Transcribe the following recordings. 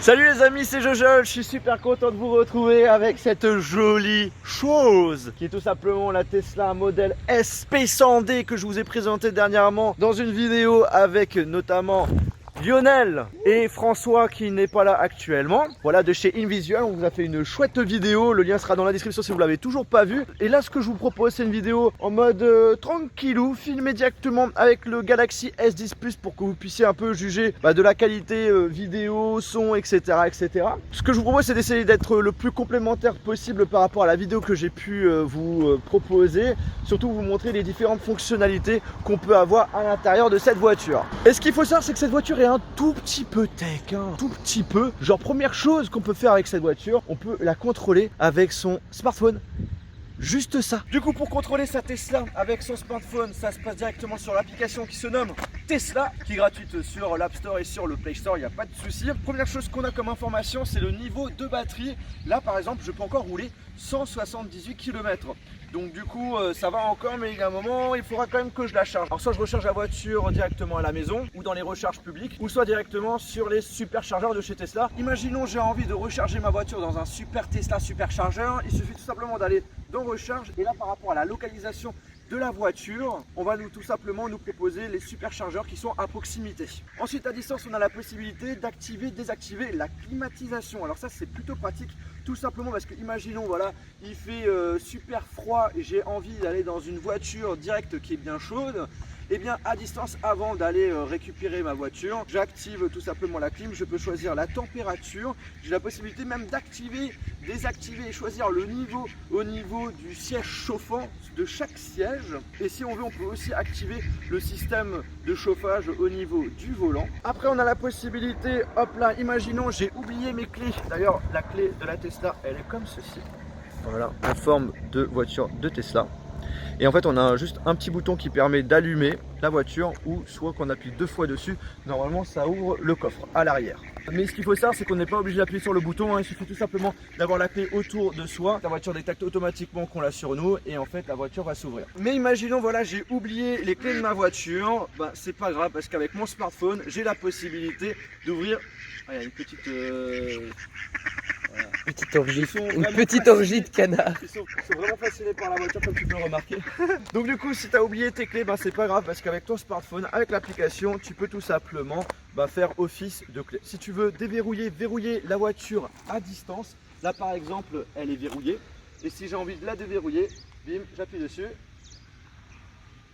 Salut les amis, c'est Jojo, je suis super content de vous retrouver avec cette jolie chose qui est tout simplement la Tesla Model S P100D que je vous ai présenté dernièrement dans une vidéo avec notamment Lionel et François qui n'est pas là actuellement. Voilà, de chez InVisual, on vous a fait une chouette vidéo, le lien sera dans la description si vous l'avez toujours pas vu. Et là ce que je vous propose c'est une vidéo en mode tranquillou, filmée directement avec le Galaxy S10 Plus pour que vous puissiez un peu juger de la qualité vidéo, son, etc., etc. Ce que je vous propose c'est d'essayer d'être le plus complémentaire possible par rapport à la vidéo que j'ai pu vous proposer. Surtout vous montrer les différentes fonctionnalités qu'on peut avoir à l'intérieur de cette voiture. Et ce qu'il faut savoir c'est que cette voiture est un tout petit peu tech, tout petit peu. Genre première chose qu'on peut faire avec cette voiture, on peut la contrôler avec son smartphone. Juste ça. Du coup pour contrôler sa Tesla avec son smartphone, ça se passe directement sur l'application qui se nomme Tesla, qui est gratuite sur l'App Store et sur le Play Store, il n'y a pas de souci. Première chose qu'on a comme information, c'est le niveau de batterie. Là par exemple, je peux encore rouler 178 km. Donc du coup ça va encore, mais il y a un moment il faudra quand même que je la charge. Alors soit je recharge la voiture directement à la maison ou dans les recharges publiques, ou soit directement sur les superchargeurs de chez Tesla. Imaginons j'ai envie de recharger ma voiture dans un super Tesla superchargeur, il suffit tout simplement d'aller dans recharge, et là par rapport à la localisation de la voiture, on va tout simplement nous proposer les superchargeurs qui sont à proximité. Ensuite à distance on a la possibilité d'activer, désactiver la climatisation. Alors ça c'est plutôt pratique, tout simplement parce que imaginons voilà, il fait super froid et j'ai envie d'aller dans une voiture directe qui est bien chaude. Et bien à distance, avant d'aller récupérer ma voiture, j'active tout simplement la clim, je peux choisir la température, j'ai la possibilité même d'activer, désactiver et choisir le niveau au niveau du siège chauffant de chaque siège. Et si on veut, on peut aussi activer le système de chauffage au niveau du volant. Après on a la possibilité, hop là, imaginons j'ai oublié mes clés. D'ailleurs la clé de la Tesla elle est comme ceci. Voilà, en forme de voiture de Tesla. Et en fait on a juste un petit bouton qui permet d'allumer la voiture, ou soit qu'on appuie 2 fois dessus, normalement ça ouvre le coffre à l'arrière. Mais ce qu'il faut savoir c'est qu'on n'est pas obligé d'appuyer sur le bouton, il suffit tout simplement d'avoir la clé autour de soi. La voiture détecte automatiquement qu'on l'a sur nous et en fait la voiture va s'ouvrir. Mais imaginons voilà, j'ai oublié les clés de ma voiture, c'est pas grave parce qu'avec mon smartphone j'ai la possibilité d'ouvrir. Il y a une petite voilà. Une petite orgie de canard. Ils sont vraiment fascinés par la voiture comme tu peux le remarquer. Donc du coup si tu as oublié tes clés, c'est pas grave parce qu'avec ton smartphone, avec l'application, tu peux tout simplement faire office de clé. Si tu veux déverrouiller, verrouiller la voiture à distance, là par exemple elle est verrouillée. Et si j'ai envie de la déverrouiller, bim, j'appuie dessus.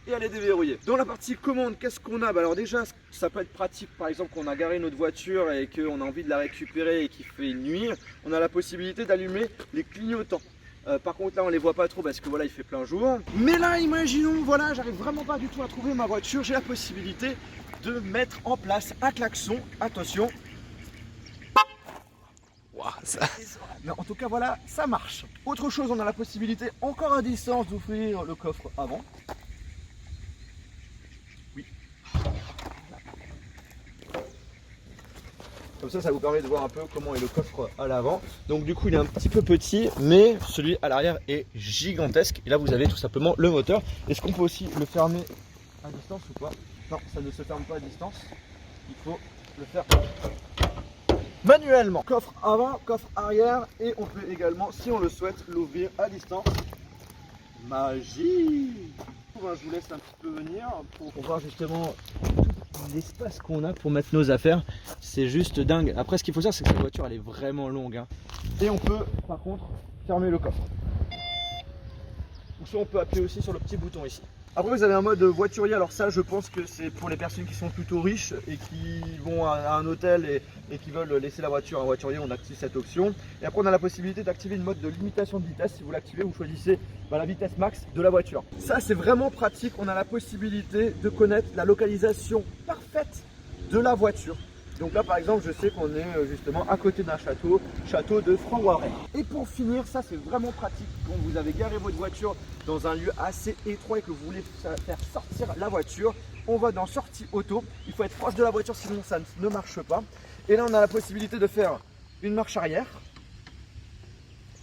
Et elle est déverrouillée. Dans la partie commande, qu'est-ce qu'on a? Alors déjà, ça peut être pratique, par exemple, qu'on a garé notre voiture et qu'on a envie de la récupérer et qu'il fait nuit. On a la possibilité d'allumer les clignotants. Par contre là on les voit pas trop parce que voilà il fait plein jour. Mais là imaginons, voilà, j'arrive vraiment pas du tout à trouver ma voiture. J'ai la possibilité de mettre en place un klaxon. Attention. Wow, ça... Mais en tout cas voilà, ça marche. Autre chose, on a la possibilité encore à distance d'ouvrir le coffre avant. Oui. Comme ça vous permet de voir un peu comment est le coffre à l'avant. Donc du coup il est un petit peu petit, mais celui à l'arrière est gigantesque. Et là vous avez tout simplement le moteur. Est-ce qu'on peut aussi le fermer à distance ou pas? Non, ça ne se ferme pas à distance. Il faut le faire manuellement. Coffre avant, coffre arrière, et on peut également, si on le souhaite, l'ouvrir à distance. Magie! Je vous laisse un petit peu venir pour voir justement l'espace qu'on a pour mettre nos affaires. C'est juste dingue. Après ce qu'il faut savoir c'est que cette voiture elle est vraiment longue, et on peut par contre fermer le coffre, ou soit on peut appuyer aussi sur le petit bouton ici. Après vous avez un mode voiturier, alors ça je pense que c'est pour les personnes qui sont plutôt riches et qui vont à un hôtel et qui veulent laisser la voiture en voiturier, on active cette option. Et après on a la possibilité d'activer une mode de limitation de vitesse. Si vous l'activez, vous choisissez la vitesse max de la voiture. Ça c'est vraiment pratique, on a la possibilité de connaître la localisation parfaite de la voiture. Donc là par exemple je sais qu'on est justement à côté d'un château de Franc-Waret. Et pour finir, ça c'est vraiment pratique quand vous avez garé votre voiture dans un lieu assez étroit et que vous voulez faire sortir la voiture. On va dans sortie auto, il faut être proche de la voiture sinon ça ne marche pas. Et là on a la possibilité de faire une marche arrière.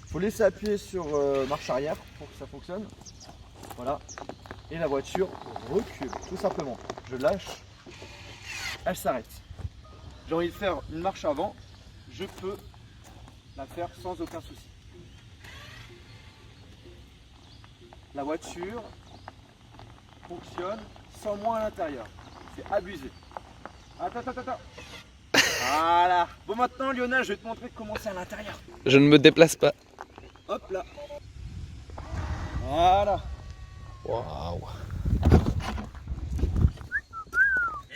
Il faut laisser appuyer sur marche arrière pour que ça fonctionne. Voilà. Et la voiture recule tout simplement. Je lâche, elle s'arrête. J'ai envie de faire une marche avant, je peux la faire sans aucun souci. La voiture fonctionne sans moi à l'intérieur. C'est abusé. Attends. Voilà. Bon maintenant Lionel, je vais te montrer comment c'est à l'intérieur. Je ne me déplace pas. Hop là. Voilà. Waouh.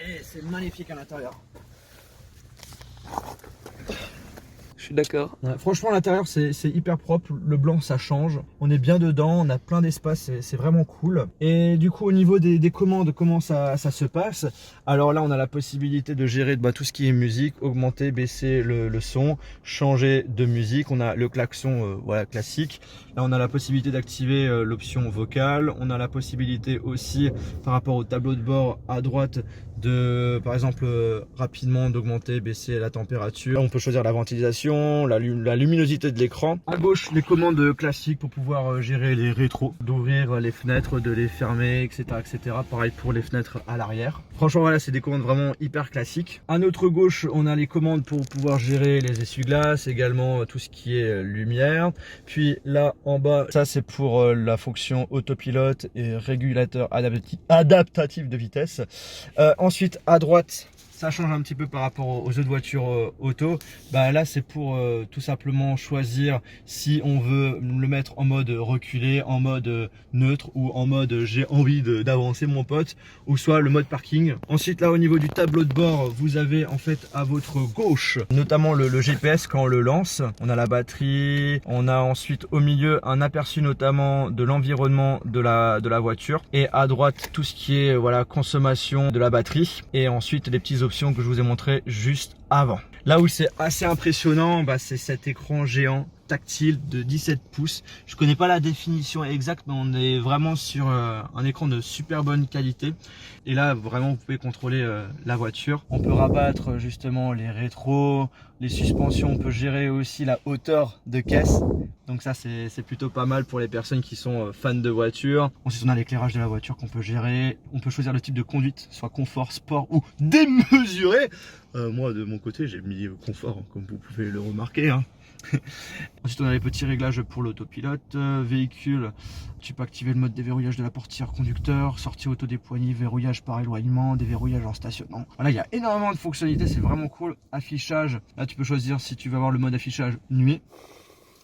Et c'est magnifique à l'intérieur. Je suis d'accord. Franchement, l'intérieur c'est hyper propre. Le blanc ça change. On est bien dedans, on a plein d'espace, c'est vraiment cool. Et du coup, au niveau des commandes, comment ça se passe? Alors là, on a la possibilité de gérer tout ce qui est musique, augmenter, baisser le son, changer de musique. On a le klaxon voilà, classique. Là, on a la possibilité d'activer l'option vocale. On a la possibilité aussi, par rapport au tableau de bord à droite, de par exemple rapidement d'augmenter, baisser la température. On peut choisir la ventilation, la luminosité de l'écran. À gauche, les commandes classiques pour pouvoir gérer les rétros, d'ouvrir les fenêtres, de les fermer, etc., etc. Pareil pour les fenêtres à l'arrière. Franchement, voilà, c'est des commandes vraiment hyper classiques. À notre gauche, on a les commandes pour pouvoir gérer les essuie-glaces, également tout ce qui est lumière. Puis là, en bas, ça c'est pour la fonction autopilote et régulateur adaptatif de vitesse. Ensuite, à droite, ça change un petit peu par rapport aux autres voitures auto. Là, c'est pour tout simplement choisir si on veut le mettre en mode reculé, en mode neutre ou en mode j'ai envie d'avancer mon pote, ou soit le mode parking. Ensuite, là, au niveau du tableau de bord, vous avez en fait à votre gauche, notamment le GPS quand on le lance. On a la batterie, on a ensuite au milieu un aperçu notamment de l'environnement de la voiture, et à droite tout ce qui est voilà consommation de la batterie, et ensuite les petites options que je vous ai montré juste avant. Là où c'est assez impressionnant, c'est cet écran géant tactile de 17 pouces. Je connais pas la définition exacte, mais on est vraiment sur un écran de super bonne qualité. Et là, vraiment, vous pouvez contrôler la voiture. On peut rabattre justement les rétros, les suspensions. On peut gérer aussi la hauteur de caisse. Donc ça, c'est plutôt pas mal pour les personnes qui sont fans de voiture. Ensuite, on a l'éclairage de la voiture qu'on peut gérer. On peut choisir le type de conduite, soit confort, sport ou démesuré. Moi, de mon côté, j'ai mis confort, comme vous pouvez le remarquer. Ensuite, on a les petits réglages pour l'autopilote. Véhicule, tu peux activer le mode déverrouillage de la portière conducteur, sortie auto des poignées, verrouillage par éloignement, déverrouillage en stationnant. Voilà, il y a énormément de fonctionnalités, c'est vraiment cool. Affichage, là tu peux choisir si tu veux avoir le mode affichage nuit,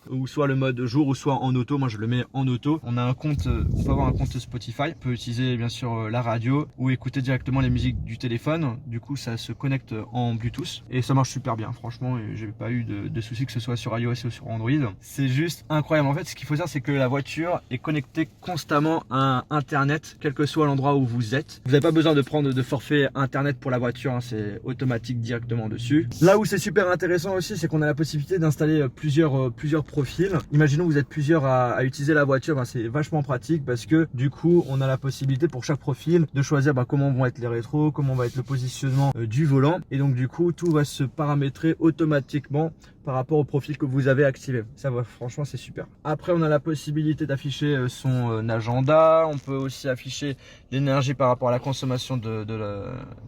ou soit le mode jour, ou soit en auto. Moi je le mets en auto. On a un compte, on peut avoir un compte Spotify, on peut utiliser bien sûr la radio ou écouter directement les musiques du téléphone. Du coup ça se connecte en Bluetooth et ça marche super bien, franchement. J'ai pas eu de soucis, que ce soit sur iOS ou sur Android. C'est juste incroyable. En fait, ce qu'il faut dire, c'est que la voiture est connectée constamment à Internet, quel que soit l'endroit où vous êtes. Vous n'avez pas besoin de prendre de forfait Internet pour la voiture, hein, c'est automatique directement dessus. Là où c'est super intéressant aussi, c'est qu'on a la possibilité d'installer plusieurs profils. Imaginons que vous êtes plusieurs à utiliser la voiture, c'est vachement pratique parce que du coup on a la possibilité pour chaque profil de choisir comment vont être les rétros, comment va être le positionnement du volant, et donc du coup tout va se paramétrer automatiquement par rapport au profil que vous avez activé. Ça va, franchement c'est super. Après, on a la possibilité d'afficher son agenda. On peut aussi afficher l'énergie par rapport à la consommation de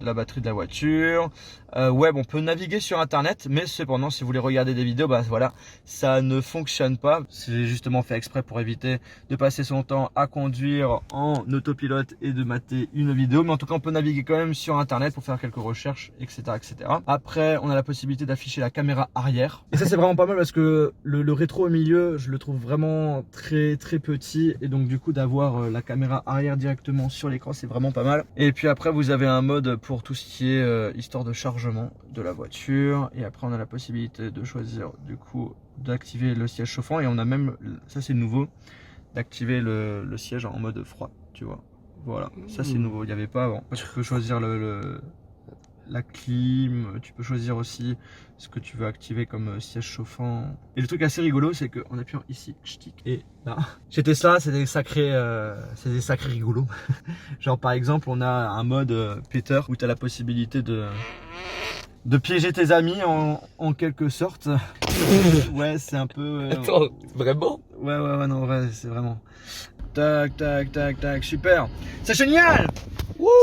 la batterie de la voiture. Web, on peut naviguer sur internet, mais cependant si vous voulez regarder des vidéos, voilà, ça ne fonctionne pas. C'est justement fait exprès pour éviter de passer son temps à conduire en autopilote et de mater une vidéo. Mais en tout cas, on peut naviguer quand même sur internet pour faire quelques recherches, etc., etc. Après, on a la possibilité d'afficher la caméra arrière. Et ça, c'est vraiment pas mal parce que le rétro au milieu, je le trouve vraiment très très petit, et donc du coup d'avoir la caméra arrière directement sur l'écran, c'est vraiment pas mal. Et puis après, vous avez un mode pour tout ce qui est histoire de chargement de la voiture, et après on a la possibilité de choisir du coup d'activer le siège chauffant, et on a même, ça c'est nouveau, d'activer le siège en mode froid, tu vois. Voilà, ça c'est nouveau, il n'y avait pas avant. Tu peux choisir la clim, tu peux choisir aussi ce que tu veux activer comme siège chauffant. Et le truc assez rigolo, c'est qu'en appuyant ici, et là, chez Tesla, c'est des sacrés rigolos. Genre par exemple, on a un mode Peter où tu as la possibilité de piéger tes amis en quelque sorte. Ouais, c'est un peu... Attends, vraiment? Ouais, non, ouais, c'est vraiment... Tac, tac, tac, tac, super. C'est génial.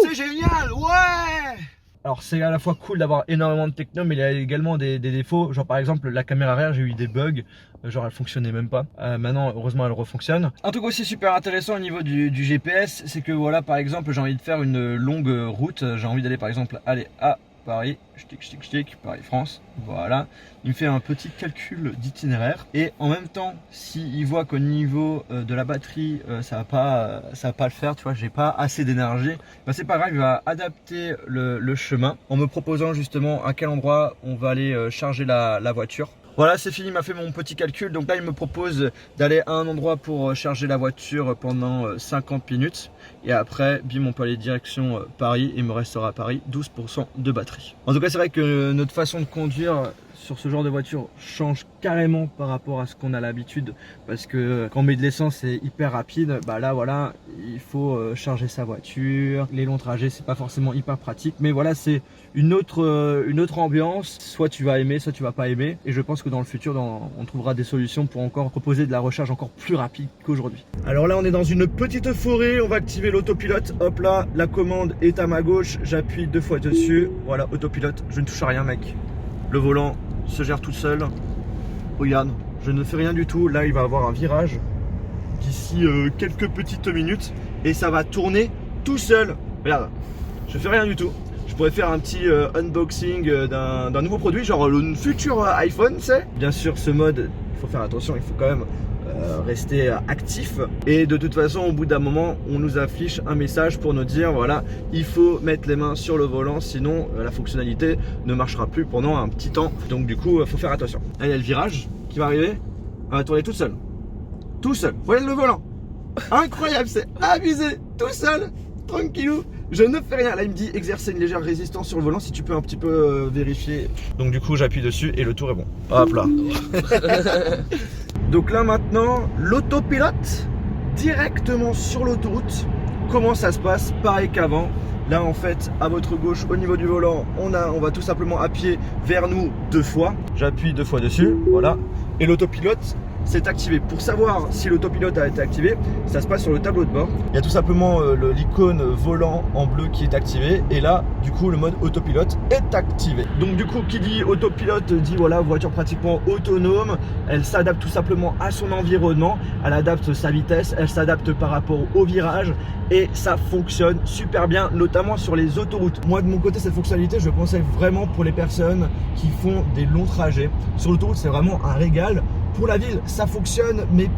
C'est génial, ouais. Alors c'est à la fois cool d'avoir énormément de techno, mais il y a également des défauts. Genre par exemple la caméra arrière, j'ai eu des bugs, genre elle fonctionnait même pas. Maintenant heureusement elle refonctionne. Un truc aussi super intéressant au niveau du GPS, c'est que voilà par exemple j'ai envie de faire une longue route, j'ai envie d'aller par exemple aller à Paris, Paris-France, voilà. Il me fait un petit calcul d'itinéraire et en même temps, s'il voit qu'au niveau de la batterie, ça va pas le faire, tu vois, j'ai pas assez d'énergie, bah c'est pas grave, il va adapter le chemin en me proposant justement à quel endroit on va aller charger la voiture. Voilà, c'est fini, il m'a fait mon petit calcul. Donc là, il me propose d'aller à un endroit pour charger la voiture pendant 50 minutes. Et après, bim, on peut aller direction Paris. Et il me restera à Paris 12% de batterie. En tout cas, c'est vrai que notre façon de conduire sur ce genre de voiture change carrément par rapport à ce qu'on a l'habitude, parce que quand on met de l'essence c'est hyper rapide, bah là voilà il faut charger sa voiture, les longs trajets c'est pas forcément hyper pratique, mais voilà c'est une autre ambiance, soit tu vas aimer soit tu vas pas aimer, et je pense que dans le futur on trouvera des solutions pour encore proposer de la recharge encore plus rapide qu'aujourd'hui. Alors là on est dans une petite forêt, on va activer l'autopilote, hop là la commande est à ma gauche, j'appuie 2 fois dessus, voilà autopilote, je ne touche à rien mec, le volant se gère tout seul. Regarde, je ne fais rien du tout. Là, il va avoir un virage d'ici quelques petites minutes et ça va tourner tout seul. Regarde, je fais rien du tout. Je pourrais faire un petit unboxing d'un nouveau produit, genre le futur iPhone, tu sais. Bien sûr, ce mode, il faut faire attention, il faut quand même rester actif, et de toute façon au bout d'un moment on nous affiche un message pour nous dire voilà il faut mettre les mains sur le volant, sinon la fonctionnalité ne marchera plus pendant un petit temps, donc du coup faut faire attention. Là il y a le virage qui va arriver, on va tourner tout seul, voilà le volant, incroyable, c'est abusé, tout seul, tranquillou, je ne fais rien. Là il me dit exercer une légère résistance sur le volant, si tu peux un petit peu vérifier. Donc du coup j'appuie dessus et le tour est bon, hop là. Donc là maintenant, l'autopilote directement sur l'autoroute. Comment ça se passe? Pareil qu'avant. Là en fait, à votre gauche, au niveau du volant, on va tout simplement appuyer vers nous 2 fois. J'appuie 2 fois dessus, voilà. Et l'autopilote s'est activé. Pour savoir si l'autopilote a été activé, ça se passe sur le tableau de bord. Il y a tout simplement l'icône volant en bleu qui est activé. Et là, du coup, le mode autopilote est activé. Donc du coup, qui dit autopilote dit voilà, voiture pratiquement autonome. Elle s'adapte tout simplement à son environnement. Elle adapte sa vitesse, elle s'adapte par rapport au virage. Et ça fonctionne super bien, notamment sur les autoroutes. Moi, de mon côté, cette fonctionnalité, je le conseille vraiment pour les personnes qui font des longs trajets. Sur l'autoroute, c'est vraiment un régal. Pour la ville, ça fonctionne, mais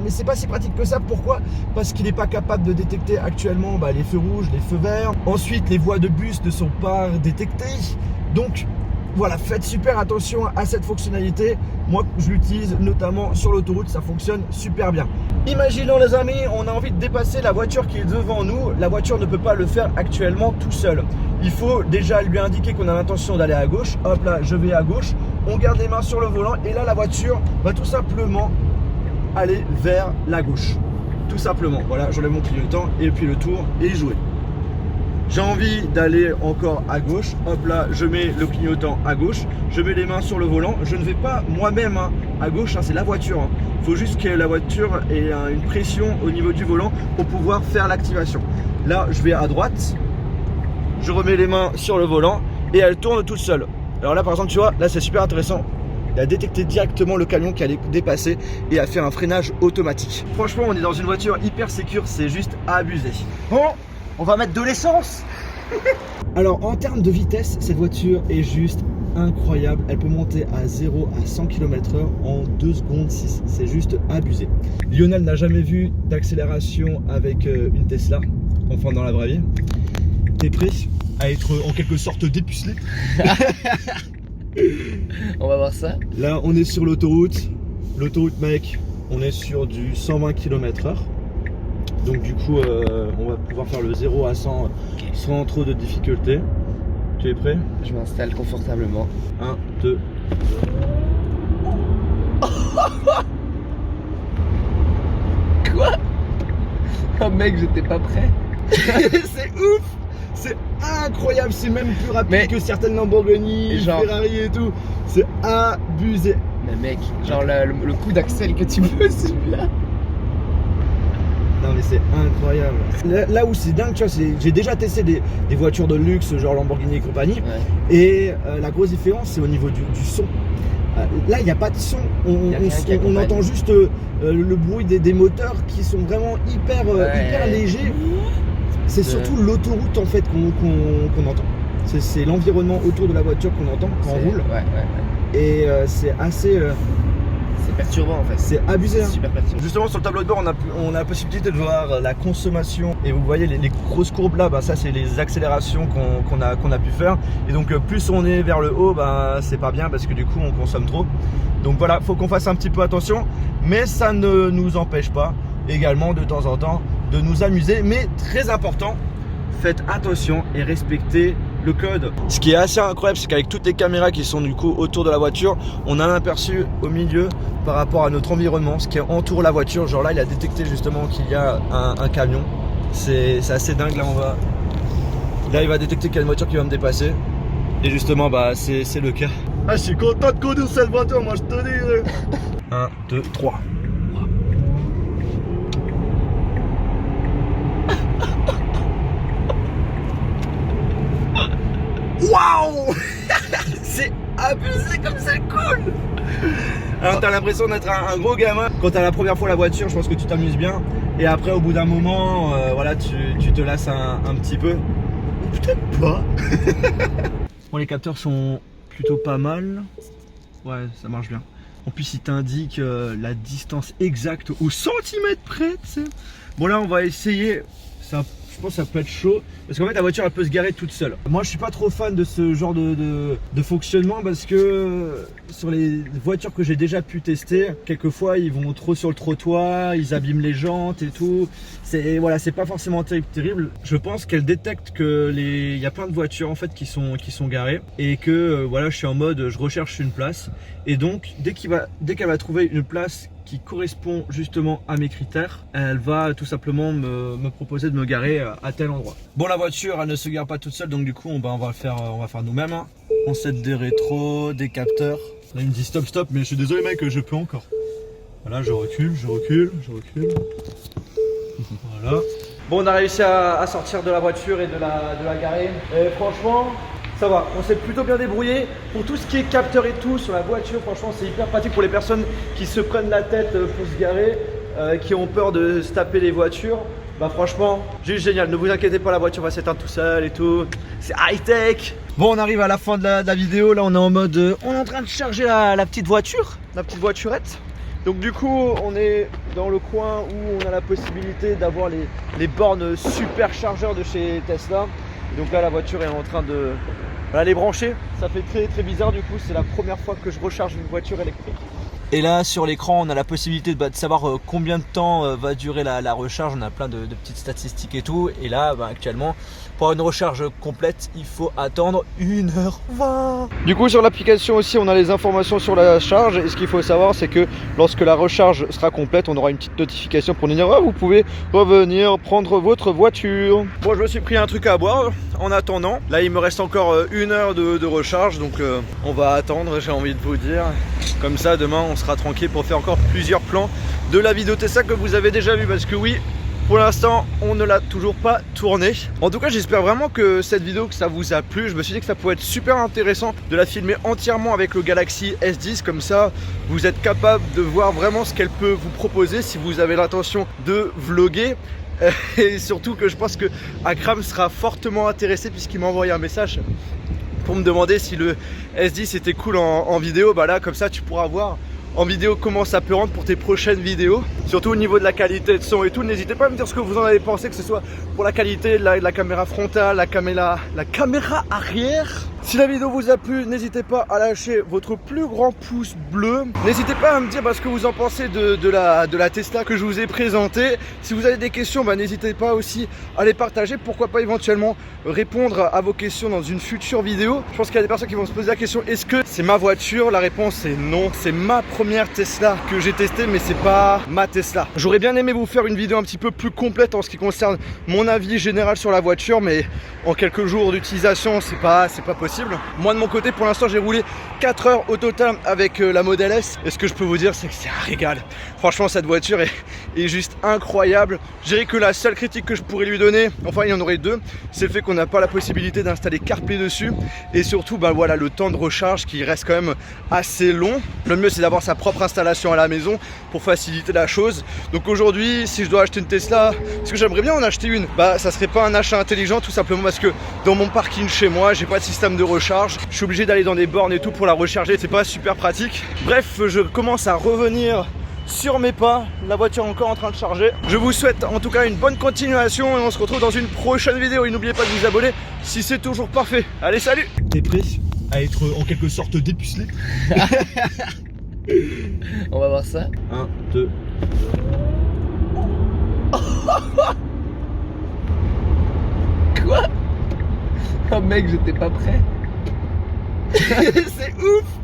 c'est pas si pratique que ça. Pourquoi? Parce qu'il n'est pas capable de détecter actuellement les feux rouges, les feux verts. Ensuite, les voies de bus ne sont pas détectées. Donc, voilà, faites super attention à cette fonctionnalité. Moi, je l'utilise notamment sur l'autoroute, ça fonctionne super bien. Imaginons les amis, on a envie de dépasser la voiture qui est devant nous. La voiture ne peut pas le faire actuellement tout seul. Il faut déjà lui indiquer qu'on a l'intention d'aller à gauche. Hop là, je vais à gauche. On garde les mains sur le volant et là, la voiture va tout simplement aller vers la gauche. Tout simplement. Voilà, j'enlève mon clignotant et puis le tour est joué. J'ai envie d'aller encore à gauche, hop là, je mets le clignotant à gauche, je mets les mains sur le volant, je ne vais pas moi-même à gauche, c'est la voiture. Il faut juste que la voiture ait une pression au niveau du volant pour pouvoir faire l'activation. Là, je vais à droite, je remets les mains sur le volant et elle tourne toute seule. Alors là, par exemple, tu vois, là c'est super intéressant. Il a détecté directement le camion qui allait dépasser et a fait un freinage automatique. Franchement, on est dans une voiture hyper sécure, c'est juste abusé. Bon, on va mettre de l'essence. Alors en termes de vitesse, cette voiture est juste incroyable. Elle peut monter à 0 à 100 km/h en 2 secondes 6. C'est juste abusé. Lionel n'a jamais vu d'accélération avec une Tesla, enfin dans la vraie vie. T'es prêt à être en quelque sorte dépucelé? On va voir ça. Là on est sur l'autoroute. L'autoroute mec, on est sur du 120 km/h. Donc du coup on va pouvoir faire le 0 à 100 sans trop de difficulté. Tu es prêt? Je m'installe confortablement. 1, 2. Quoi? Oh mec, j'étais pas prêt. C'est ouf! C'est incroyable, c'est même plus rapide que certaines Lamborghini, genre... Ferrari et tout. C'est abusé. Mais mec, genre le coup d'accel que tu veux, celui-là. Non mais c'est incroyable. Là où c'est dingue, tu vois, j'ai déjà testé des voitures de luxe, genre Lamborghini et compagnie. Ouais. Et la grosse différence, c'est au niveau du son. Là, il n'y a pas de son. On entend juste le bruit des moteurs qui sont vraiment hyper légers. C'est surtout l'autoroute en fait qu'on entend. C'est l'environnement autour de la voiture qu'on entend quand on roule. Et c'est assez... c'est perturbant en fait. C'est abusé. C'est super perturbant. Justement sur le tableau de bord on a la possibilité de voir la consommation. Et vous voyez les grosses courbes là, ça c'est les accélérations qu'on a pu faire. Et donc plus on est vers le haut, c'est pas bien parce que du coup on consomme trop. Donc voilà, faut qu'on fasse un petit peu attention. Mais ça ne nous empêche pas également de temps en temps de nous amuser. Mais très important, faites attention et respectez le code. Ce qui est assez incroyable, c'est qu'avec toutes les caméras qui sont du coup autour de la voiture, on a un aperçu au milieu par rapport à notre environnement, ce qui entoure la voiture. Genre là, il a détecté justement qu'il y a un camion. C'est assez dingue. Là, il va détecter qu'il y a une voiture qui va me dépasser. Et justement, c'est le cas. Ah, je suis content de conduire cette voiture, moi je te dis. 1, 2, 3. Waouh. C'est abusé comme c'est cool. Alors t'as l'impression d'être un gros gamin. Quand t'as la première fois la voiture, je pense que tu t'amuses bien. Et après au bout d'un moment, voilà, tu te lasses un petit peu. Ou peut-être pas. Bon, les capteurs sont plutôt pas mal. Ouais, ça marche bien. En plus il t'indique la distance exacte au centimètre près, tu sais. Bon là on va essayer. Je pense que ça peut être chaud parce qu'en fait la voiture elle peut se garer toute seule. Moi je suis pas trop fan de ce genre de fonctionnement parce que sur les voitures que j'ai déjà pu tester, quelquefois ils vont trop sur le trottoir, ils abîment les jantes et tout. C'est pas forcément terrible. Je pense qu'elle détecte que il y a plein de voitures en fait qui sont garées et que voilà, je suis en mode je recherche une place et donc dès qu'elle va trouver une place qui correspond justement à mes critères, elle va tout simplement me proposer de me garer à tel endroit. Bon, la voiture elle ne se gare pas toute seule, donc du coup on va faire nous-mêmes. On set des rétros, des capteurs. Là il me dit stop, mais je suis désolé mec, je peux encore. Voilà, je recule. Voilà. Bon, on a réussi à sortir de la voiture et de la garer. Et franchement, ça va, on s'est plutôt bien débrouillé. Pour tout ce qui est capteur et tout sur la voiture, franchement c'est hyper pratique pour les personnes qui se prennent la tête pour se garer, qui ont peur de se taper les voitures. Franchement, juste génial, ne vous inquiétez pas, la voiture va s'éteindre tout seul et tout. C'est high tech. Bon, on arrive à la fin de la vidéo, là on est en mode, on est en train de charger la petite voiture, la petite voiturette. Donc du coup on est dans le coin où on a la possibilité d'avoir les bornes super chargeurs de chez Tesla. Et donc là la voiture est en train de les brancher. Ça fait très très bizarre, du coup c'est la première fois que je recharge une voiture électrique. Et là sur l'écran on a la possibilité de savoir combien de temps va durer la recharge. On a plein de petites statistiques et tout. Et là actuellement pour une recharge complète il faut attendre 1h20. Du coup sur l'application aussi on a les informations sur la charge. Et ce qu'il faut savoir c'est que lorsque la recharge sera complète, on aura une petite notification pour nous dire vous pouvez revenir prendre votre voiture. Bon, je me suis pris un truc à boire en attendant. Là il me reste encore 1 heure de recharge. Donc on va attendre, j'ai envie de vous dire. Comme ça demain on sera tranquille pour faire encore plusieurs plans de la vidéo Tesla que vous avez déjà vu. Parce que oui, pour l'instant on ne l'a toujours pas tourné. En tout cas j'espère vraiment que cette vidéo que ça vous a plu. Je me suis dit que ça pouvait être super intéressant de la filmer entièrement avec le Galaxy S10. Comme ça vous êtes capable de voir vraiment ce qu'elle peut vous proposer si vous avez l'intention de vlogger. Et surtout que je pense que Akram sera fortement intéressé puisqu'il m'a envoyé un message pour me demander si le S10 était cool en vidéo. Là comme ça tu pourras voir en vidéo comment ça peut rendre pour tes prochaines vidéos. Surtout au niveau de la qualité de son et tout. N'hésitez pas à me dire ce que vous en avez pensé, que ce soit pour la qualité de la caméra frontale, la caméra arrière. Si la vidéo vous a plu, n'hésitez pas à lâcher votre plus grand pouce bleu. N'hésitez pas à me dire ce que vous en pensez de la Tesla que je vous ai présentée. Si vous avez des questions, n'hésitez pas aussi à les partager. Pourquoi pas éventuellement répondre à vos questions dans une future vidéo. Je pense qu'il y a des personnes qui vont se poser la question, est-ce que c'est ma voiture? La réponse est non. C'est ma première Tesla que j'ai testée, mais c'est pas ma Tesla. J'aurais bien aimé vous faire une vidéo un petit peu plus complète en ce qui concerne mon avis général sur la voiture, mais en quelques jours d'utilisation, c'est pas possible. possible. Moi de mon côté pour l'instant j'ai roulé 4 heures au total avec la Model S et ce que je peux vous dire c'est que c'est un régal. Franchement cette voiture est juste incroyable. Je dirais que la seule critique que je pourrais lui donner, enfin il y en aurait deux, c'est le fait qu'on n'a pas la possibilité d'installer CarPlay dessus et surtout bah voilà le temps de recharge qui reste quand même assez long. Le mieux c'est d'avoir sa propre installation à la maison pour faciliter la chose. Donc aujourd'hui si je dois acheter une Tesla, parce que j'aimerais bien en acheter une, bah ça serait pas un achat intelligent tout simplement parce que dans mon parking chez moi j'ai pas de système de recharge, je suis obligé d'aller dans des bornes et tout pour la recharger, c'est pas super pratique. Bref, je commence à revenir sur mes pas, la voiture est encore en train de charger. Je vous souhaite en tout cas une bonne continuation et on se retrouve dans une prochaine vidéo et n'oubliez pas de vous abonner si c'est toujours parfait. Allez salut. T'es prêt à être en quelque sorte dépucelé? On va voir ça. 1, 2. Quoi? Oh mec, j'étais pas prêt. C'est ouf.